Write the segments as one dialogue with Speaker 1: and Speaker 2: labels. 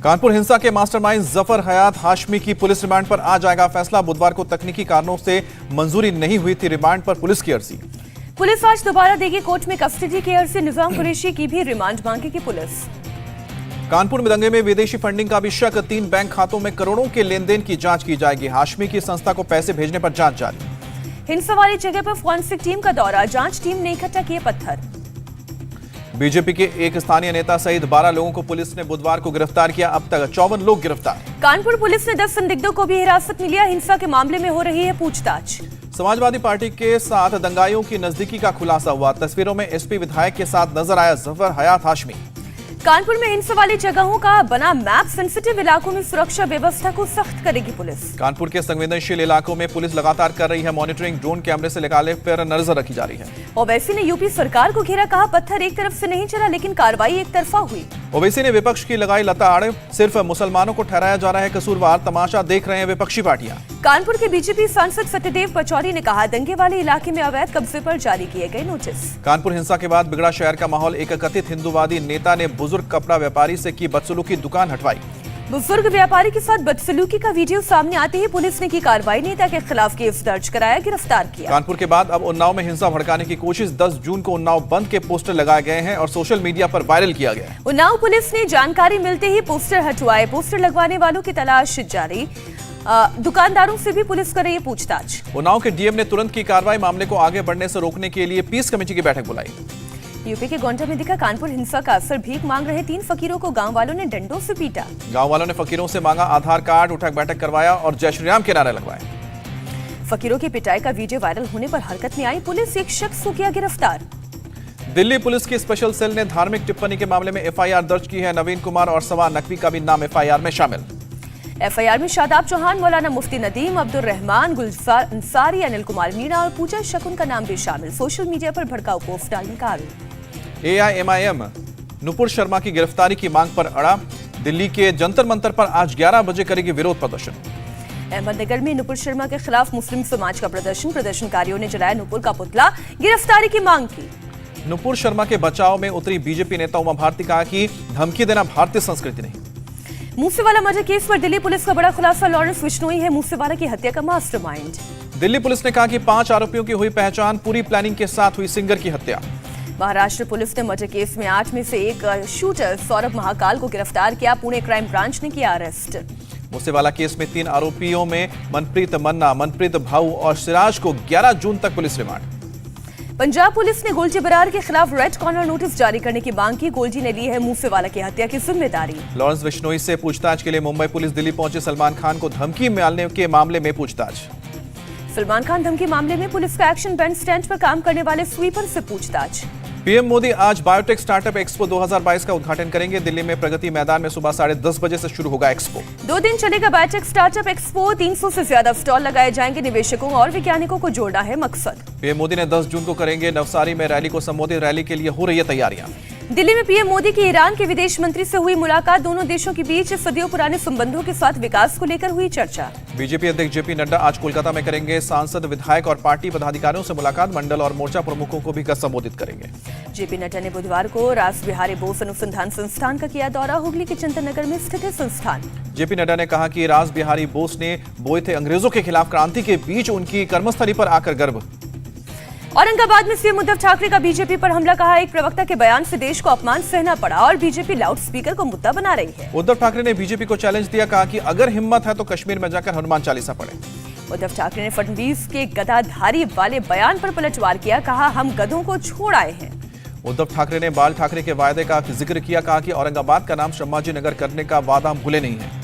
Speaker 1: कानपुर हिंसा के मास्टरमाइंड जफर हयात हाशमी की पुलिस रिमांड पर आज आएगा फैसला। बुधवार को तकनीकी कारणों से मंजूरी नहीं हुई थी रिमांड पर पुलिस की अर्जी।
Speaker 2: पुलिस आज दोबारा देगी कोर्ट में कस्टडी की अर्जी। निजाम कुरैशी की भी रिमांड मांगेगी पुलिस।
Speaker 1: कानपुर में दंगे में विदेशी फंडिंग का भी शक। 3 बैंक खातों में करोड़ों के लेन देन की जांच की जाएगी। हाशमी की संस्था को पैसे भेजने पर जांच जारी।
Speaker 2: हिंसा वाली जगह पर फॉरेंसिक टीम का दौरा। जांच टीम ने इकट्ठा किए पत्थर।
Speaker 1: बीजेपी के एक स्थानीय नेता सहित 12 लोगों को पुलिस ने बुधवार को गिरफ्तार किया। अब तक 54 लोग गिरफ्तार।
Speaker 2: कानपुर पुलिस ने 10 संदिग्धों को भी हिरासत में लिया। हिंसा के मामले में हो रही है पूछताछ।
Speaker 1: समाजवादी पार्टी के साथ दंगाइयों की नजदीकी का खुलासा हुआ। तस्वीरों में एसपी विधायक के साथ नजर आया जफर हयात हाशमी।
Speaker 2: कानपुर में हिंसा वाली जगहों का बना मैप। सेंसिटिव इलाकों में सुरक्षा व्यवस्था को सख्त करेगी पुलिस।
Speaker 1: कानपुर के संवेदनशील इलाकों में पुलिस लगातार कर रही है मॉनिटरिंग। ड्रोन कैमरे से निकाले पर नजर रखी जा रही है।
Speaker 2: ओवैसी ने यूपी सरकार को घेरा। कहा पत्थर एक तरफ से नहीं चला लेकिन कार्रवाई एक तरफा हुई।
Speaker 1: ओवैसी ने विपक्ष की लगाई लताड़। सिर्फ मुसलमानों को ठहराया जा रहा है कसूरवार। तमाशा देख रहे हैं विपक्षी पार्टियां।
Speaker 2: कानपुर के बीजेपी सांसद सत्यदेव पचौरी ने कहा दंगे वाले इलाके में अवैध कब्जे पर जारी किए गए नोटिस।
Speaker 1: कानपुर हिंसा के बाद बिगड़ा शहर का माहौल। एक कथित हिंदूवादी नेता ने बुजुर्ग कपड़ा व्यापारी से की बदसलूकी। दुकान हटवाई।
Speaker 2: बुजुर्ग व्यापारी के साथ बदसलूकी का वीडियो सामने आते ही पुलिस ने की कार्रवाई। नेता के खिलाफ केस दर्ज कराया, गिरफ्तार किया।
Speaker 1: कानपुर के बाद अब उन्नाव में हिंसा भड़काने की कोशिश। 10 जून को उन्नाव बंद के पोस्टर लगाए गए हैं और सोशल मीडिया पर वायरल किया गया है।
Speaker 2: उन्नाव पुलिस ने जानकारी मिलते ही पोस्टर हटवाए। पोस्टर लगवाने वालों की तलाश जारी। दुकानदारों से भी पुलिस कर रही है पूछताछ।
Speaker 1: उन्नाव के डीएम ने तुरंत की कार्रवाई। मामले को आगे बढ़ने से रोकने के लिए पीस कमेटी की बैठक बुलाई।
Speaker 2: यूपी के गोंडा में दिखा कानपुर हिंसा का असर। भीख मांग रहे 3 फकीरों को गांव वालों ने डंडों से पीटा।
Speaker 1: गांव वालों ने फकीरों से मांगा आधार कार्ड। उठक बैठक करवाया और जय श्री राम के नारे लगवाए।
Speaker 2: फकीरों की पिटाई का वीडियो वायरल होने पर हरकत में आई पुलिस। एक शख्स को किया गिरफ्तार।
Speaker 1: दिल्ली पुलिस की स्पेशल सेल ने धार्मिक टिप्पणी के मामले में एफआईआर दर्ज की है। नवीन कुमार और सवा नकवी का भी नाम एफआईआर में शामिल।
Speaker 2: एफआईआर में शादाब चौहान, मौलाना मुफ्ती नदीम, अब्दुल रहमान, गुलजार अंसारी, अनिल कुमार मीणा और पूजा शकुन का नाम भी शामिल। सोशल मीडिया पर भड़काऊ पोस्ट डालने का आरोप।
Speaker 1: एआईएमआईएम नुपुर शर्मा की गिरफ्तारी की मांग पर अड़ा। दिल्ली के जंतर मंतर पर आज 11 बजे करेगी विरोध प्रदर्शन।
Speaker 2: अहमदनगर में नुपुर शर्मा के खिलाफ मुस्लिम समाज का प्रदर्शन। प्रदर्शनकारियों ने जलाया नुपुर का पुतला। गिरफ्तारी की मांग की।
Speaker 1: नुपुर शर्मा के बचाव में उतरी बीजेपी नेता उमा भारती। कहा कि धमकी देना भारतीय संस्कृति नहीं।
Speaker 2: मूसेवाला मर्डर केस पर दिल्ली पुलिस का बड़ा खुलासा। लॉरेंस बिश्नोई है मूसेवाला की हत्या का मास्टरमाइंड।
Speaker 1: दिल्ली पुलिस ने कहा कि 5 आरोपियों की हुई पहचान। पूरी प्लानिंग के साथ हुई सिंगर की हत्या।
Speaker 2: महाराष्ट्र पुलिस ने मर्डर केस में 8 में से एक शूटर सौरभ महाकाल को गिरफ्तार किया। पुणे क्राइम ब्रांच ने किया अरेस्ट।
Speaker 1: मूसेवाला केस में 3 आरोपियों में मनप्रीत मन्ना, मनप्रीत भाऊ और सिराज को 11 जून तक पुलिस रिमांड।
Speaker 2: पंजाब पुलिस ने गोलजी बरार के खिलाफ रेड कॉर्नर नोटिस जारी करने की मांग की। गोलजी ने ली है मूसेवाला की हत्या की जिम्मेदारी।
Speaker 1: लॉरेंस बिश्नोई से पूछताछ के लिए मुंबई पुलिस दिल्ली पहुंचे। सलमान खान को धमकी मिलने के मामले में पूछताछ।
Speaker 2: सलमान खान धमकी मामले में पुलिस का एक्शन बैंड स्टैंड पर काम करने वाले स्वीपर से पूछताछ।
Speaker 1: पीएम मोदी आज बायोटेक स्टार्टअप एक्सपो 2022 का उद्घाटन करेंगे। दिल्ली में प्रगति मैदान में सुबह 10:30 बजे से शुरू होगा एक्सपो।
Speaker 2: 2 दिन चलेगा बायोटेक स्टार्टअप एक्सपो। 300 से ज्यादा स्टॉल लगाए जाएंगे। निवेशकों और वैज्ञानिकों को जोड़ना है मकसद।
Speaker 1: पीएम मोदी ने 10 जून को करेंगे नवसारी में रैली को संबोधित। रैली के लिए हो रही है तैयारियां।
Speaker 2: दिल्ली में पीएम मोदी की ईरान के विदेश मंत्री से हुई मुलाकात। दोनों देशों के बीच सदियों पुराने संबंधों के साथ विकास को लेकर हुई चर्चा।
Speaker 1: बीजेपी अध्यक्ष जेपी नड्डा आज कोलकाता में करेंगे सांसद, विधायक और पार्टी पदाधिकारियों से मुलाकात। मंडल और मोर्चा प्रमुखों को भी संबोधित करेंगे।
Speaker 2: जेपी नड्डा ने बुधवार को रास बिहारी बोस अनुसंधान संस्थान का किया दौरा। हुगली के चिंतन नगर में स्थित है संस्थान।
Speaker 1: जेपी नड्डा ने कहा कि रास बिहारी बोस ने बोए थे अंग्रेजों के खिलाफ क्रांति के बीच उनकी कर्मस्थली पर आकर गर्व।
Speaker 2: औरंगाबाद में सीएम उद्धव ठाकरे का बीजेपी पर हमला। कहा एक प्रवक्ता के बयान से देश को अपमान सहना पड़ा और बीजेपी लाउड स्पीकर को मुद्दा बना रही है।
Speaker 1: उद्धव ठाकरे ने बीजेपी को चैलेंज दिया। कहा कि अगर हिम्मत है तो कश्मीर में जाकर हनुमान चालीसा पढ़े।
Speaker 2: उद्धव ठाकरे ने फडणवीस के गदाधारी वाले बयान पर पलटवार किया। कहा हम गधों को छोड़ आए हैं।
Speaker 1: उद्धव ठाकरे ने बाल ठाकरे के वायदे का जिक्र किया। कहा कि औरंगाबाद का नाम संभाजी नगर करने का वादा हम भूले नहीं है।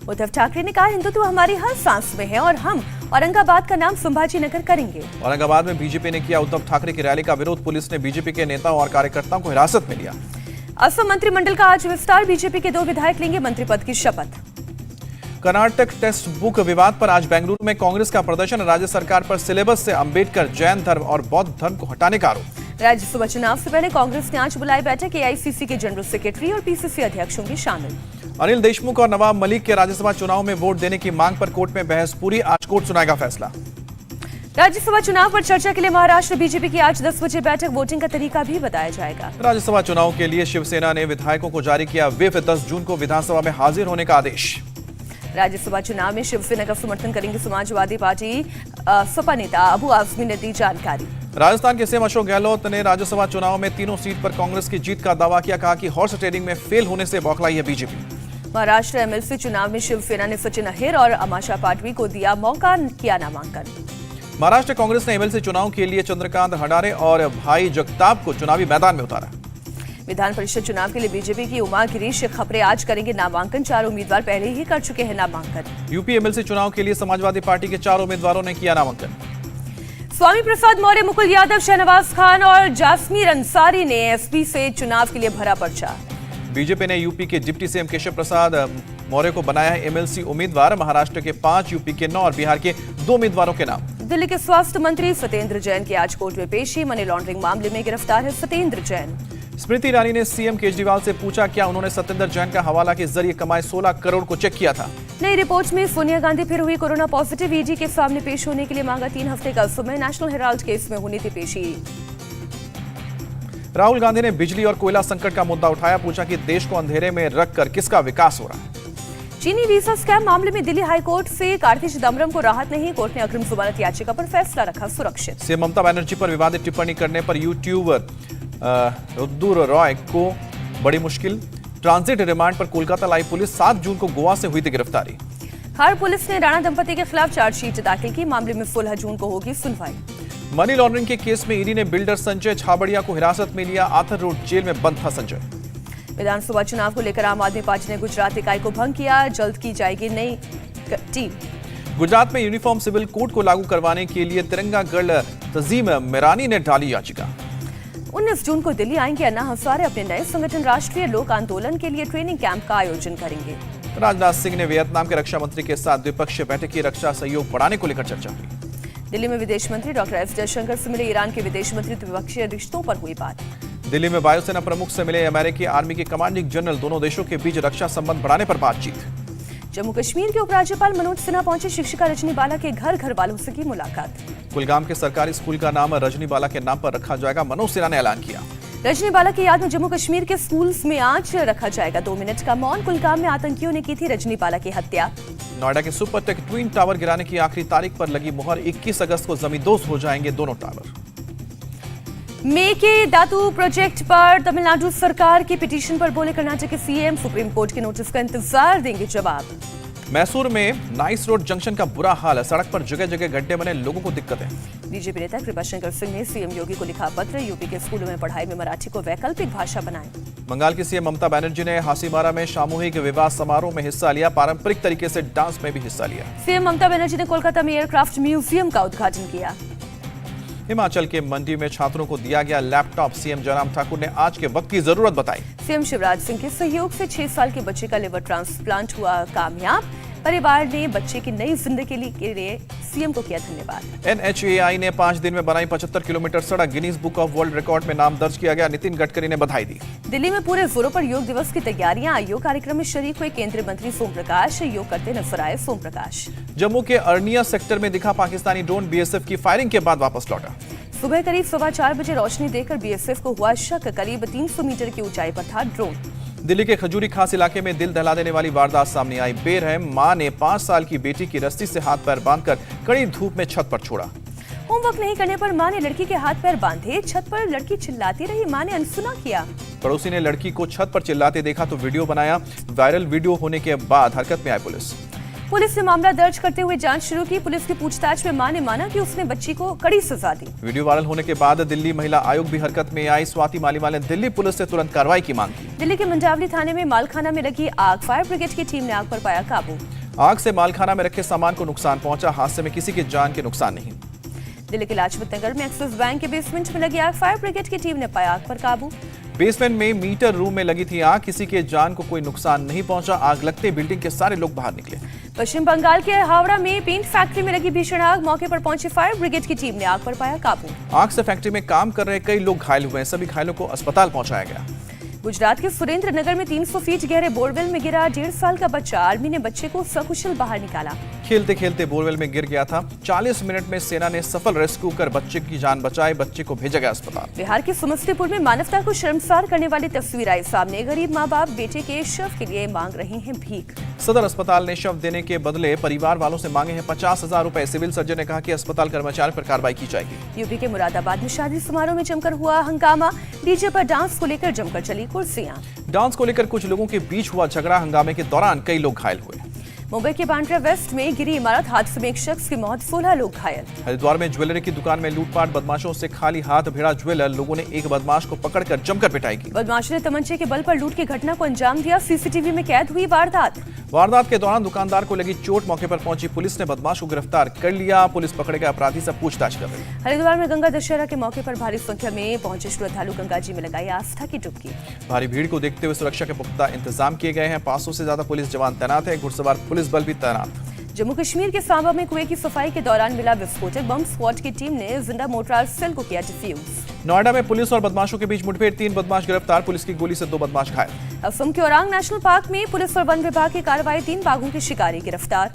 Speaker 2: उद्धव ठाकरे ने कहा हिंदुत्व हमारी हर सांस में है और हम औरंगाबाद का नाम संभाजी नगर करेंगे।
Speaker 1: औरंगाबाद में बीजेपी ने किया उद्धव ठाकरे की रैली का विरोध। पुलिस ने बीजेपी के नेताओं और कार्यकर्ताओं को हिरासत में लिया।
Speaker 2: असम मंत्रिमंडल का आज विस्तार। बीजेपी के 2 विधायक लेंगे मंत्री पद की शपथ।
Speaker 1: कर्नाटक टेक्स्ट बुक विवाद पर आज बेंगलुरु में कांग्रेस का प्रदर्शन। राज्य सरकार पर सिलेबस से अंबेडकर, जैन धर्म और बौद्ध धर्म को हटाने का आरोप।
Speaker 2: राज्यसभा चुनाव से पहले कांग्रेस ने आज बुलाई बैठक। एआईसीसी के जनरल सेक्रेटरी और पीसीसी अध्यक्ष होंगे शामिल।
Speaker 1: अनिल देशमुख और नवाब मलिक के राज्यसभा चुनाव में वोट देने की मांग पर कोर्ट में बहस पूरी। आज कोर्ट सुनाएगा फैसला।
Speaker 2: राज्यसभा चुनाव पर चर्चा के लिए महाराष्ट्र बीजेपी की आज 10 बजे बैठक। वोटिंग का तरीका भी बताया जाएगा।
Speaker 1: राज्यसभा चुनाव के लिए शिवसेना ने विधायकों को जारी किया व्हिप। 10 जून को विधानसभा में हाजिर होने का आदेश।
Speaker 2: राज्यसभा चुनाव में शिवसेना का समर्थन करेंगे समाजवादी पार्टी सपा नेता अबू आजमी ने दी जानकारी।
Speaker 1: राजस्थान के सीएम अशोक गहलोत ने राज्यसभा चुनाव में तीनों सीट पर कांग्रेस की जीत का दावा किया। कहा कि हॉर्स ट्रेडिंग में फेल होने से बौखलाई है बीजेपी।
Speaker 2: महाराष्ट्र एमएलसी चुनाव में शिवसेना ने सचिन अहिर और अमाशा पाटवी को दिया मौका, किया नामांकन।
Speaker 1: महाराष्ट्र कांग्रेस ने एमएलसी चुनाव के लिए चंद्रकांत हडारे और भाई जगताप को चुनावी मैदान में उतारा।
Speaker 2: विधान परिषद चुनाव के लिए बीजेपी की उमा गिरीश खपरे आज करेंगे नामांकन। 4 उम्मीदवार पहले ही कर चुके हैं नामांकन।
Speaker 1: यूपी एमएलसी चुनाव के लिए समाजवादी पार्टी के 4 उम्मीदवारों ने किया नामांकन।
Speaker 2: स्वामी प्रसाद मौर्य, मुकुल यादव, शहनवाज खान और जासमीर अंसारी ने एसपी से चुनाव के लिए भरा पर्चा।
Speaker 1: बीजेपी ने यूपी के डिप्टी सीएम केशव प्रसाद मौर्य को बनाया है एमएलसी उम्मीदवार। महाराष्ट्र के 5, यूपी के 9 और बिहार के 2 उम्मीदवारों के नाम।
Speaker 2: दिल्ली के स्वास्थ्य मंत्री सत्येंद्र जैन की आज कोर्ट में पेशी। मनी लॉन्ड्रिंग मामले में गिरफ्तार है सत्येंद्र जैन।
Speaker 1: स्मृति ईरानी ने सीएम केजरीवाल से पूछा क्या उन्होंने सत्येंद्र जैन का हवाला के जरिए कमाए 16 करोड़ को चेक किया था।
Speaker 2: नई रिपोर्ट में सोनिया गांधी फिर हुई कोरोना पॉजिटिव। ईडी के सामने पेश होने के लिए मांगा 3 हफ्ते का समय। नेशनल हेराल्ड केस में होनी थी पेशी।
Speaker 1: राहुल गांधी ने बिजली और कोयला संकट का मुद्दा उठाया। पूछा कि देश को अंधेरे में रखकर किसका विकास हो रहा है।
Speaker 2: चीनी वीजा स्कैम मामले में दिल्ली हाईकोर्ट से कार्ति चिदम्बरम को राहत नहीं। कोर्ट ने अग्रिम जमानत याचिका पर फैसला रखा सुरक्षित।
Speaker 1: सीएम ममता बनर्जी पर विवादित टिप्पणी करने पर यूट्यूबर रुद्र रॉय को बड़ी मुश्किल। ट्रांजिट रिमांड पर कोलकाता लाई पुलिस। 7 जून को गोवा से हुई थी गिरफ्तारी।
Speaker 2: हार पुलिस ने राणा दंपति के खिलाफ चार्जशीट दाखिल की। मामले में 16 जून को होगी सुनवाई।
Speaker 1: मनी लॉन्ड्रिंग के केस में ईडी ने बिल्डर संजय छाबड़िया को हिरासत में लिया। आथर रोड जेल में बंद था संजय।
Speaker 2: विधानसभा चुनाव को लेकर आम आदमी पार्टी ने गुजरात इकाई को भंग किया। जल्द की जाएगी नई टीम।
Speaker 1: गुजरात में यूनिफॉर्म सिविल कोड को लागू करवाने के लिए तिरंगा गर्ल तजीम मिरानी ने डाली याचिका।
Speaker 2: 19 जून को दिल्ली आएंगे अन्ना हजारे। अपने नए संगठन राष्ट्रीय लोक आंदोलन के लिए ट्रेनिंग कैंप का आयोजन करेंगे।
Speaker 1: राजनाथ सिंह ने वियतनाम के रक्षा मंत्री के साथ द्विपक्षीय बैठक की। रक्षा सहयोग बढ़ाने को लेकर चर्चा हुई।
Speaker 2: दिल्ली में विदेश मंत्री डॉक्टर एस जयशंकर से मिले ईरान के विदेश मंत्री। द्विपक्षीय रिश्तों पर हुई बात।
Speaker 1: दिल्ली में वायुसेना प्रमुख से मिले अमेरिकी आर्मी के कमांडिंग जनरल। दोनों देशों के बीच रक्षा संबंध बढ़ाने पर बातचीत।
Speaker 2: जम्मू कश्मीर के उपराज्यपाल मनोज सिन्हा पहुंचे। शिक्षिका रजनी बाला के घर वालों से की मुलाकात।
Speaker 1: कुलगाम के सरकारी स्कूल का नाम रजनी बाला के नाम पर रखा जाएगा। मनोज सिन्हा ने ऐलान किया।
Speaker 2: रजनी बाला की याद में जम्मू कश्मीर के स्कूल्स में आज रखा जाएगा 2 मिनट का मौन। कुलगाम में आतंकियों ने की थी रजनी बाला की हत्या।
Speaker 1: नोएडा के सुपरटेक ट्विन टावर गिराने की आखिरी तारीख पर लगी मुहर। 21 अगस्त को जमींदोज हो जाएंगे दोनों टावर।
Speaker 2: मेके दातू प्रोजेक्ट पर तमिलनाडु सरकार की पिटीशन पर बोले कर्नाटक के सीएम। सुप्रीम कोर्ट के नोटिस का इंतजार, देंगे जवाब।
Speaker 1: मैसूर में नाइस रोड जंक्शन का बुरा हाल है। सड़क पर जगह जगह गड्ढे बने, लोगों को दिक्कतें।
Speaker 2: बीजेपी नेता कृपाशंकर सिंह ने सीएम योगी को लिखा पत्र। यूपी के स्कूलों में पढ़ाई में मराठी को वैकल्पिक भाषा बनाएं।
Speaker 1: बंगाल की सीएम ममता बनर्जी ने हासीमारा में सामूहिक विवाह समारोह में हिस्सा लिया। पारंपरिक तरीके से डांस में भी हिस्सा लिया।
Speaker 2: सीएम ममता बनर्जी ने कोलकाता में एयरक्राफ्ट म्यूजियम का उद्घाटन किया।
Speaker 1: हिमाचल के मंडी में छात्रों को दिया गया लैपटॉप। सीएम जयराम ठाकुर ने आज के वक्त की जरूरत बताई।
Speaker 2: सीएम शिवराज सिंह के सहयोग से 6 साल के बच्चे का लिवर ट्रांसप्लांट हुआ कामयाब। परिवार ने बच्चे की नई जिंदगी के लिए सीएम को किया धन्यवाद।
Speaker 1: NHAI ने 5 दिन में बनाई 75 किलोमीटर सड़क। Guinness book of world record में नाम दर्ज किया गया। नितिन गडकरी ने बधाई दी।
Speaker 2: दिल्ली में पूरे जोरों पर योग दिवस की तैयारियां। योग कार्यक्रम में शरीक हुए केंद्रीय मंत्री सोम प्रकाश। योग करते नजर आए सोम प्रकाश।
Speaker 1: जम्मू के अर्निया सेक्टर में दिखा पाकिस्तानी ड्रोन। बीएसएफ की फायरिंग के बाद वापस लौटा।
Speaker 2: सुबह करीब 4:15 बजे रोशनी देखकर बीएसएफ को हुआ शक। करीब 300 मीटर की ऊंचाई पर था ड्रोन।
Speaker 1: दिल्ली के खजूरी खास इलाके में दिल दहला देने वाली वारदात सामने आई। बेरहम मां ने 5 साल की बेटी की रस्सी से हाथ पैर बांधकर कड़ी धूप में छत पर छोड़ा।
Speaker 2: होमवर्क नहीं करने पर मां ने लड़की के हाथ पैर बांधे। छत पर लड़की चिल्लाती रही। मां ने अनसुना किया।
Speaker 1: पड़ोसी ने लड़की को छत पर चिल्लाते देखा तो वीडियो बनाया। वायरल वीडियो होने के बाद हरकत में आई पुलिस
Speaker 2: ने मामला दर्ज करते हुए जांच शुरू की। पुलिस की पूछताछ में मां ने माना कि उसने बच्ची को कड़ी सजा दी।
Speaker 1: वीडियो वायरल होने के बाद दिल्ली महिला आयोग भी हरकत में आई। स्वाति मालीवाल ने दिल्ली पुलिस से तुरंत कार्रवाई की मांग की।
Speaker 2: दिल्ली के मंडावली थाने में मालखाना में लगी आग। फायर ब्रिगेड की टीम ने आग पर पाया काबू।
Speaker 1: आग से मालखाना में रखे सामान को नुकसान पहुंचा। हादसे में किसी की जान के नुकसान नहीं।
Speaker 2: दिल्ली के लाजपत नगर में एक्सिस बैंक के बेसमेंट में लगी आग। फायर ब्रिगेड की टीम ने पाया आग पर काबू।
Speaker 1: बेसमेंट में मीटर रूम में लगी थी आग। किसी के जान को कोई नुकसान नहीं पहुंचा। आग लगते बिल्डिंग के सारे लोग बाहर निकले।
Speaker 2: पश्चिम बंगाल के हावड़ा में पेंट फैक्ट्री में लगी भीषण आग। मौके पर पहुंची फायर ब्रिगेड की टीम ने आग पर पाया काबू।
Speaker 1: आग से फैक्ट्री में काम कर रहे कई लोग घायल हुए हैं। सभी घायलों को अस्पताल पहुंचाया गया।
Speaker 2: गुजरात के सुरेंद्र नगर में 300 फीट गहरे बोरवेल में गिरा 1.5 साल का बच्चा। आर्मी ने बच्चे को सकुशल बाहर निकाला।
Speaker 1: खेलते खेलते बोरवेल में गिर गया था। 40 मिनट में सेना ने सफल रेस्क्यू कर बच्चे की जान बचाई। बच्चे को भेजा गया अस्पताल।
Speaker 2: बिहार के समस्तीपुर में मानवता को शर्मसार करने वाली तस्वीर आई सामने। गरीब माँ बाप बेटे के शव के लिए मांग रहे हैं भीख।
Speaker 1: सदर अस्पताल ने शव देने के बदले परिवार वालों से मांगे हैं 50,000 रुपए। सिविल सर्जन ने कहा कि अस्पताल कर्मचारी पर कार्रवाई की जाएगी।
Speaker 2: यूपी के मुरादाबाद में शादी समारोह में जमकर हुआ हंगामा। डीजे पर डांस को लेकर जमकर चली कुर्सियां।
Speaker 1: डांस को लेकर कुछ लोगों के बीच हुआ झगड़ा। हंगामे के दौरान कई लोग घायल हुए।
Speaker 2: मुंबई के बांद्रा वेस्ट में गिरी इमारत हादसे में एक शख्स की मौत, 16 लोग घायल।
Speaker 1: हरिद्वार में ज्वेलरी की दुकान में लूटपाट। बदमाशों से खाली हाथ भिड़ा ज्वेलर। लोगों ने एक बदमाश को पकड़कर जमकर पिटाई की।
Speaker 2: बदमाशों ने तमंचे के बल पर लूट की घटना को अंजाम दिया। सीसीटीवी में कैद हुई वारदात।
Speaker 1: वारदात के दौरान दुकानदार को लगी चोट। मौके पर पहुंची पुलिस ने बदमाश को गिरफ्तार कर लिया। पुलिस पकड़े गए अपराधी से पूछताछ कर रही है।
Speaker 2: हरिद्वार में गंगा दशहरा के मौके पर भारी संख्या में पहुंचे श्रद्धालु गंगा जी में लगाई आस्था की डुबकी।
Speaker 1: भारी भीड़ को देखते हुए सुरक्षा के पुख्ता इंतजाम किए गए हैं। 500 से ज्यादा पुलिस जवान तैनात है। घुड़सवार पुलिस बल भी तैनात।
Speaker 2: जम्मू कश्मीर के सांबा में कुएं की सफाई के दौरान मिला विस्फोटक बम। स्क्वाड की टीम ने जिंदा मोर्टार सेल को किया डिफ्यूज।
Speaker 1: नोएडा में पुलिस और बदमाशों के बीच मुठभेड़। 3 बदमाश गिरफ्तार। पुलिस की गोली से 2 बदमाश घायल।
Speaker 2: असम के औरांग नेशनल पार्क में पुलिस और वन विभाग की कार्रवाई। 3 बाघों की शिकारी गिरफ्तार।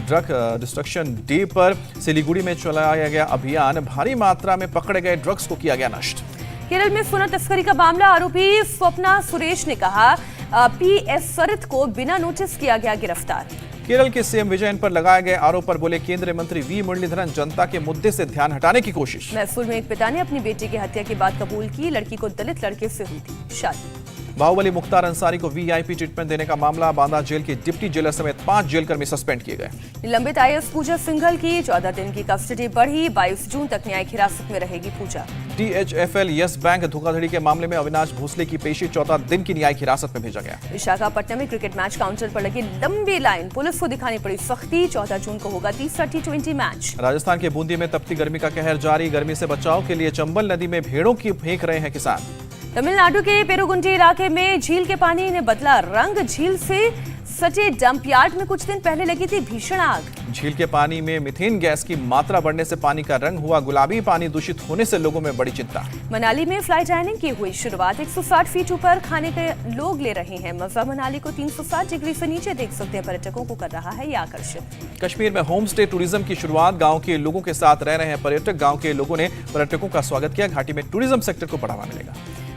Speaker 1: ड्रग डिस्ट्रक्शन डे पर सिलीगुड़ी में चलाया गया अभियान। भारी मात्रा में पकड़े गए ड्रग्स को किया गया नष्ट।
Speaker 2: केरल में सोना तस्करी का मामला। आरोपी स्वप्ना सुरेश ने कहा पीएस सरित को बिना नोटिस किया गया गिरफ्तार।
Speaker 1: केरल के सीएम विजयन पर लगाए गए आरोप पर बोले केंद्रीय मंत्री वी मुरलीधरन, जनता के मुद्दे से ध्यान हटाने की कोशिश।
Speaker 2: मैसूर में एक पिता ने अपनी बेटी की हत्या की बात कबूल की। लड़की को दलित लड़के से हुई थी शादी।
Speaker 1: बाहुबली मुख्तार अंसारी को वीआईपी ट्रीटमेंट देने का मामला। बांदा जेल के डिप्टी जेलर समेत 5 जेलकर्मी सस्पेंड किए गए।
Speaker 2: निलंबित आईएएस पूजा सिंघल की 14 दिन की कस्टडी बढ़ी। 22 जून तक न्यायिक हिरासत में रहेगी पूजा।
Speaker 1: DHFL यस बैंक धोखाधड़ी के मामले में अविनाश भोसले की पेशी। 14 दिन की न्यायिक हिरासत में भेजा गया।
Speaker 2: विशाखापट्टनम में क्रिकेट मैच काउंटर पर लगी लंबी लाइन। पुलिस को दिखानी पड़ी सख्ती। 14 जून को होगा तीसरा T20 मैच।
Speaker 1: राजस्थान के बूंदी में तपती गर्मी का कहर जारी। गर्मी से बचाव के लिए चंबल नदी में भेड़ों की फेंक रहे हैं किसान।
Speaker 2: तमिलनाडु के पेरुगुंडी इलाके में झील के पानी ने बदला रंग। झील से सटे डंप यार्ड में कुछ दिन पहले लगी थी भीषण आग।
Speaker 1: झील के पानी में मीथेन गैस की मात्रा बढ़ने से पानी का रंग हुआ गुलाबी। पानी दूषित होने से लोगों में बड़ी चिंता।
Speaker 2: मनाली में फ्लाई डाइनिंग की हुई शुरुआत। 160 फीट ऊपर खाने के लोग ले रहे हैं मजा। मनाली को 360 डिग्री से नीचे देख सकते हैं। पर्यटकों को कर रहा है ये आकर्षित।
Speaker 1: कश्मीर में होम स्टे टूरिज्म की शुरुआत। गांव के लोगों के साथ रह रहे हैं पर्यटक। गांव के लोगों ने पर्यटकों का स्वागत किया। घाटी में टूरिज्म सेक्टर को बढ़ावा मिलेगा।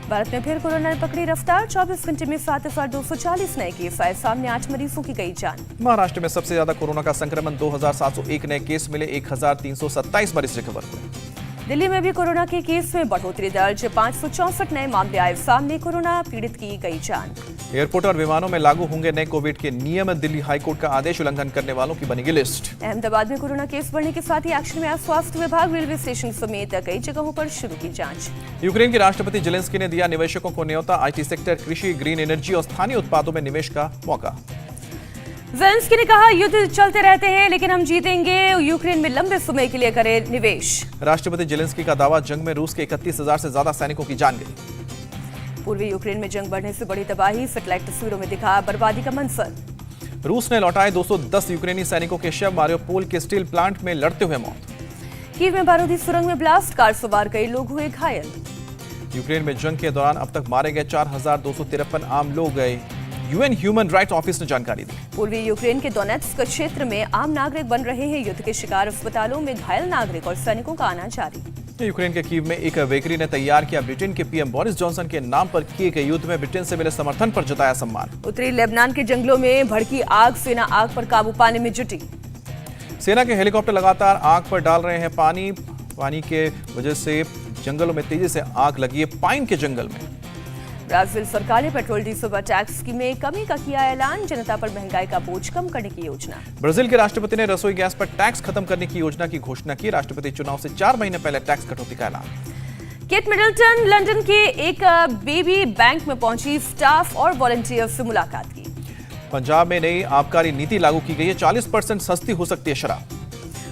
Speaker 2: भारत में फिर कोरोना ने पकड़ी रफ्तार। 24 घंटे में 7,240 नए केस आए सामने। 8 मरीजों की गई जान।
Speaker 1: महाराष्ट्र में सबसे ज्यादा कोरोना का संक्रमण। 2,701 नए केस मिले। 1,327 मरीज रिकवर हुए।
Speaker 2: दिल्ली में भी कोरोना के केस में बढ़ोतरी दर्ज। 564 नए मामले आए सामने। कोरोना पीड़ित की गई जान।
Speaker 1: एयरपोर्ट और विमानों में लागू होंगे नए कोविड के नियम। दिल्ली हाईकोर्ट का आदेश। उल्लंघन करने वालों की बनेगी लिस्ट।
Speaker 2: अहमदाबाद में कोरोना केस बढ़ने के साथ ही एक्शन में आया स्वास्थ्य विभाग। रेलवे स्टेशन समेत कई जगहों पर शुरू की जांच।
Speaker 1: यूक्रेन के राष्ट्रपति जेलेंस्की ने दिया निवेशकों को न्योता। आईटी सेक्टर, कृषि, ग्रीन एनर्जी और स्थानीय उत्पादों में निवेश का मौका।
Speaker 2: जेलेंस्की ने कहा युद्ध चलते रहते हैं लेकिन हम जीतेंगे। यूक्रेन में लंबे समय के लिए करें निवेश।
Speaker 1: राष्ट्रपति जेलेंस्की का दावा। जंग में रूस के 31,000 से ज्यादा सैनिकों की जान गई।
Speaker 2: पूर्वी यूक्रेन में जंग बढ़ने से बड़ी तबाही। सैटेलाइट तस्वीरों में दिखा बर्बादी का मंजर।
Speaker 1: रूस ने लौटाए 210 यूक्रेनी सैनिकों के शव। मारियोपोल के स्टील प्लांट में लड़ते हुए मौत।
Speaker 2: कीव में बारूदी सुरंग में ब्लास्ट। कार सवार कई लोग हुए घायल।
Speaker 1: यूक्रेन में जंग के दौरान अब तक मारे गए 4,253 आम लोग गए। यूएन ह्यूमन राइट्स ऑफिस ने जानकारी दी।
Speaker 2: पूर्वी यूक्रेन के डोनेट्स्क क्षेत्र में आम नागरिक बन रहे हैं युद्ध के शिकार। अस्पतालों में घायल नागरिक और सैनिकों का आना जारी।
Speaker 1: यूक्रेन के कीव में एक बेकरी ने तैयार किया ब्रिटेन के पीएम बोरिस जॉनसन के नाम पर किए गए युद्ध में ब्रिटेन से मिले समर्थन पर जताया सम्मान।
Speaker 2: उत्तरी लेबनान के जंगलों में भड़की आग। सेना आग पर काबू पाने में जुटी।
Speaker 1: सेना के हेलीकॉप्टर लगातार आग पर डाल रहे हैं पानी। पानी के वजह से जंगलों में तेजी से आग लगी है। पाइन के जंगल में
Speaker 2: ब्राजील सरकार ने पेट्रोल डीजल पर टैक्स में कमी का किया ऐलान। जनता पर महंगाई का बोझ कम करने की योजना।
Speaker 1: ब्राजील के राष्ट्रपति ने रसोई गैस पर टैक्स खत्म करने की योजना की घोषणा की। राष्ट्रपति चुनाव से 4 महीने पहले टैक्स कटौती का ऐलान।
Speaker 2: केट मिडलटन लंदन के एक बेबी बैंक में पहुंची। स्टाफ और वॉलंटियर से मुलाकात की।
Speaker 1: पंजाब में नई आबकारी नीति लागू की गई है। 40% सस्ती हो सकती है शराब।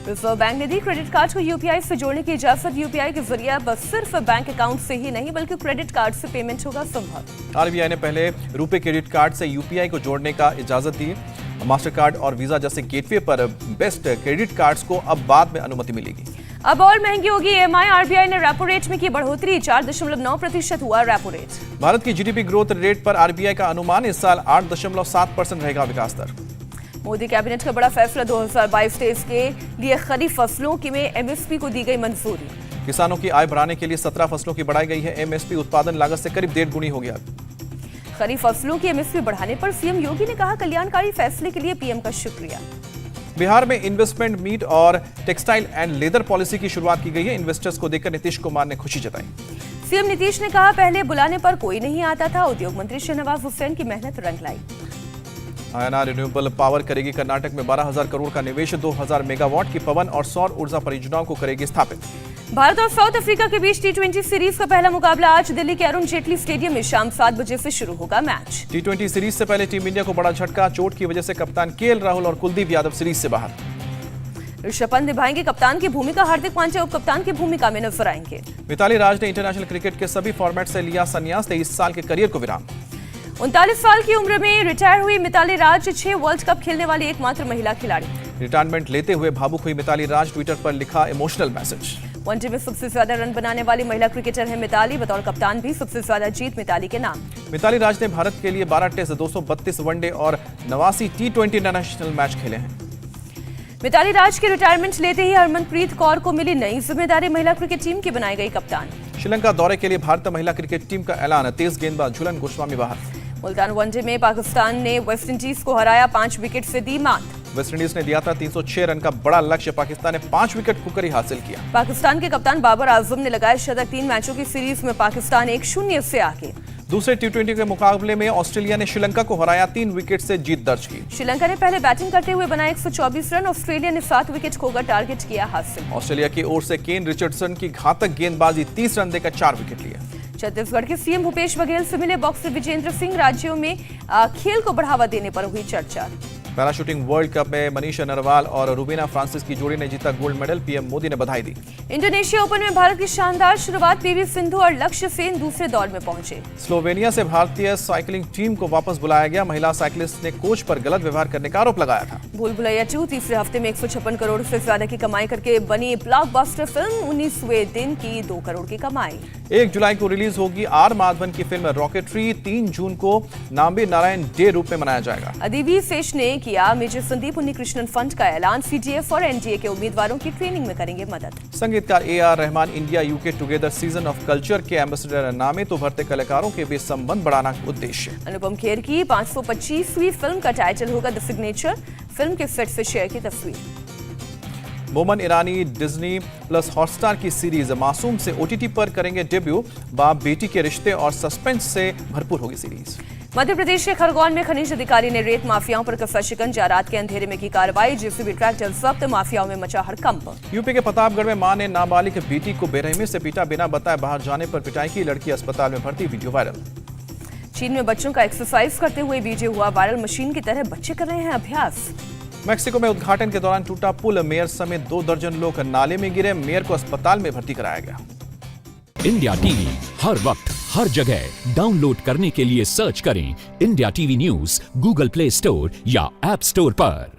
Speaker 2: रिजर्व बैंक ने दी क्रेडिट कार्ड को यूपीआई से जोड़ने की इजाजत। यूपीआई के जरिए अब सिर्फ बैंक अकाउंट से ही नहीं बल्कि क्रेडिट कार्ड से पेमेंट होगा संभव।
Speaker 1: आरबीआई ने पहले रुपे क्रेडिट कार्ड से यूपीआई को जोड़ने का इजाजत दी। मास्टर कार्ड और वीजा जैसे गेटवे पर बेस्ट क्रेडिट कार्ड्स को अब बाद में अनुमति मिलेगी।
Speaker 2: अब और महंगी होगी EMI। आरबीआई ने रेपो रेट में की बढ़ोतरी, 4.9% हुआ रेपो रेट।
Speaker 1: भारत की जीडीपी ग्रोथ रेट पर आरबीआई का अनुमान इस साल 8.7% रहेगा विकास दर।
Speaker 2: मोदी कैबिनेट का बड़ा फैसला, 2022-23 के लिए खरीफ फसलों की में एमएसपी को दी गई मंजूरी।
Speaker 1: किसानों की आय बढ़ाने के लिए 17 फसलों की बढ़ाई गई है एमएसपी। उत्पादन लागत से करीब 1.5 गुनी हो गया।
Speaker 2: खरीफ फसलों की एमएसपी बढ़ाने पर सीएम योगी ने कहा, कल्याणकारी फैसले के लिए पीएम का शुक्रिया।
Speaker 1: बिहार में इन्वेस्टमेंट मीट और टेक्सटाइल एंड लेदर पॉलिसी की शुरुआत की गई है। इन्वेस्टर्स को देखकर नीतीश कुमार ने खुशी जताई।
Speaker 2: सीएम नीतीश ने कहा, पहले बुलाने पर कोई नहीं आता था। उद्योग मंत्री शहनवाज हुसैन की मेहनत रंग लाई।
Speaker 1: आयना रिन्यूएबल पावर करेगी कर्नाटक में 12,000 करोड़ का निवेश। 2,000 मेगावाट की पवन और सौर ऊर्जा परियोजनाओं को करेगी स्थापित।
Speaker 2: भारत और साउथ अफ्रीका के बीच T20 सीरीज का पहला मुकाबला आज दिल्ली के अरुण जेटली स्टेडियम में शाम 7 बजे से शुरू होगा मैच।
Speaker 1: T20 सीरीज से पहले टीम इंडिया को बड़ा झटका, चोट की वजह से कप्तान केएल राहुल और कुलदीप यादव सीरीज से बाहर।
Speaker 2: ऋषभ पंत निभाएंगे कप्तान की भूमिका, हार्दिक पांड्या उप कप्तान की भूमिका में नजर आएंगे।
Speaker 1: मिताली राज ने इंटरनेशनल क्रिकेट के सभी फॉर्मेट से लिया संन्यास, 23 साल के करियर को विराम।
Speaker 2: 39 साल की उम्र में रिटायर हुई मिताली राज, 6 वर्ल्ड कप खेलने वाली एकमात्र महिला खिलाड़ी।
Speaker 1: रिटायरमेंट लेते हुए भावुक हुई मिताली राज, ट्विटर पर लिखा इमोशनल मैसेज।
Speaker 2: वनडे में सबसे ज्यादा रन बनाने वाली महिला क्रिकेटर है मिताली, बतौर कप्तान भी सबसे ज्यादा जीत मिताली के नाम।
Speaker 1: मिताली राज ने भारत के लिए 12 टेस्ट, 232 वनडे और 89 T20 इंटरनेशनल मैच खेले हैं।
Speaker 2: मिताली राज के रिटायरमेंट लेते ही हरमनप्रीत कौर को मिली नई जिम्मेदारी, महिला क्रिकेट टीम की बनाई गई कप्तान।
Speaker 1: श्रीलंका दौरे के लिए भारतीय महिला क्रिकेट टीम का ऐलान, तेज गेंदबाज झूलन गोस्वामी बाहर।
Speaker 2: मुल्तान वनडे में पाकिस्तान ने वेस्टइंडीज को हराया, 5 विकेट से दी मात।
Speaker 1: वेस्टइंडीज ने दिया था 306 रन का बड़ा लक्ष्य, पाकिस्तान ने 5 विकेट खोकर ही हासिल किया।
Speaker 2: पाकिस्तान के कप्तान बाबर आजम ने लगाया शतक, 3 मैचों की सीरीज में पाकिस्तान 1-0 से आगे।
Speaker 1: दूसरे T20 के मुकाबले में ऑस्ट्रेलिया ने श्रीलंका को हराया, 3 विकेट से जीत दर्ज की।
Speaker 2: श्रीलंका ने पहले बैटिंग करते हुए बनाए 124 रन, ऑस्ट्रेलिया ने 7 विकेट खोकर टारगेट किया हासिल।
Speaker 1: ऑस्ट्रेलिया की ओर से केन रिचर्डसन की घातक गेंदबाजी, 30 रन देकर 4 विकेट लिए।
Speaker 2: छत्तीसगढ़ के सीएम भूपेश बघेल से मिले बॉक्सर विजेंद्र सिंह, राज्यों में खेल को बढ़ावा देने पर हुई चर्चा।
Speaker 1: पैराशूटिंग वर्ल्ड कप में मनीषा नरवाल और रुबीना फ्रांसिस की जोड़ी ने जीता गोल्ड मेडल, पीएम मोदी ने बधाई दी।
Speaker 2: इंडोनेशिया ओपन में भारत की शानदार शुरुआत, पीवी सिंधु और लक्ष्य सेन दूसरे दौर में पहुंचे।
Speaker 1: स्लोवेनिया से भारतीय साइकिलिंग टीम को वापस बुलाया गया, महिला साइकिलिस्ट ने कोच पर गलत व्यवहार करने का आरोप लगाया था।
Speaker 2: भूल भुलैया 2 तीसरे हफ्ते में 156 करोड़ से ज्यादा की कमाई करके बनी ब्लॉकबस्टर फिल्म, 19वें दिन की 2 करोड़ की कमाई।
Speaker 1: 1 जुलाई को रिलीज होगी आर माधवन की फिल्म रॉकेटरी, 3 जून को नाम्बी नारायण डे रूप में मनाया जाएगा।
Speaker 2: अदिति शेष ने किया मेजर संदीप उन्नीकृष्णन फंड का ऐलान, सीडीएफ और एनडीए के उम्मीदवारों की ट्रेनिंग में करेंगे मदद।
Speaker 1: संगीतकार AR Rahman India UK together season of culture के एम्बेसडर नामे, तो उभरते कलाकारों के बीच संबंध बढ़ाना उद्देश्य।
Speaker 2: अनुपम खेर की 525वीं फिल्म का टाइटल होगा द सिग्नेचर, फिल्म के सेट से शेयर की तस्वीर।
Speaker 1: मोमन ईरानी डिज्नी प्लस हॉटस्टार की सीरीज मासूम से OTT पर करेंगे डेब्यू, बाप बेटी के रिश्ते और सस्पेंस से भरपूर होगी सीरीज।
Speaker 2: मध्य प्रदेश के खरगोन में खनिज अधिकारी ने रेत माफियाओं पर कसा शिकंजा, रात के अंधेरे में की कार्रवाई, जेसीबी ट्रैक्टर जब्त, माफियाओं में मचा हड़कंप।
Speaker 1: यूपी के प्रतापगढ़ में मां ने नाबालिग बेटी को बेरहमी से पीटा, बिना बताए बाहर जाने पर पिटाई की, लड़की अस्पताल में भर्ती, वीडियो वायरल।
Speaker 2: चीन में बच्चों का एक्सरसाइज करते हुए वीडियो हुआ वायरल, मशीन की तरह बच्चे कर रहे हैं अभ्यास।
Speaker 1: मैक्सिको में उद्घाटन के दौरान टूटा पुल, मेयर समेत 2 दर्जन लोग नाले में गिरे, मेयर को अस्पताल में भर्ती कराया गया।
Speaker 3: इंडिया टीवी हर वक्त हर जगह डाउनलोड करने के लिए सर्च करें India TV news Google play store या ऐप स्टोर पर।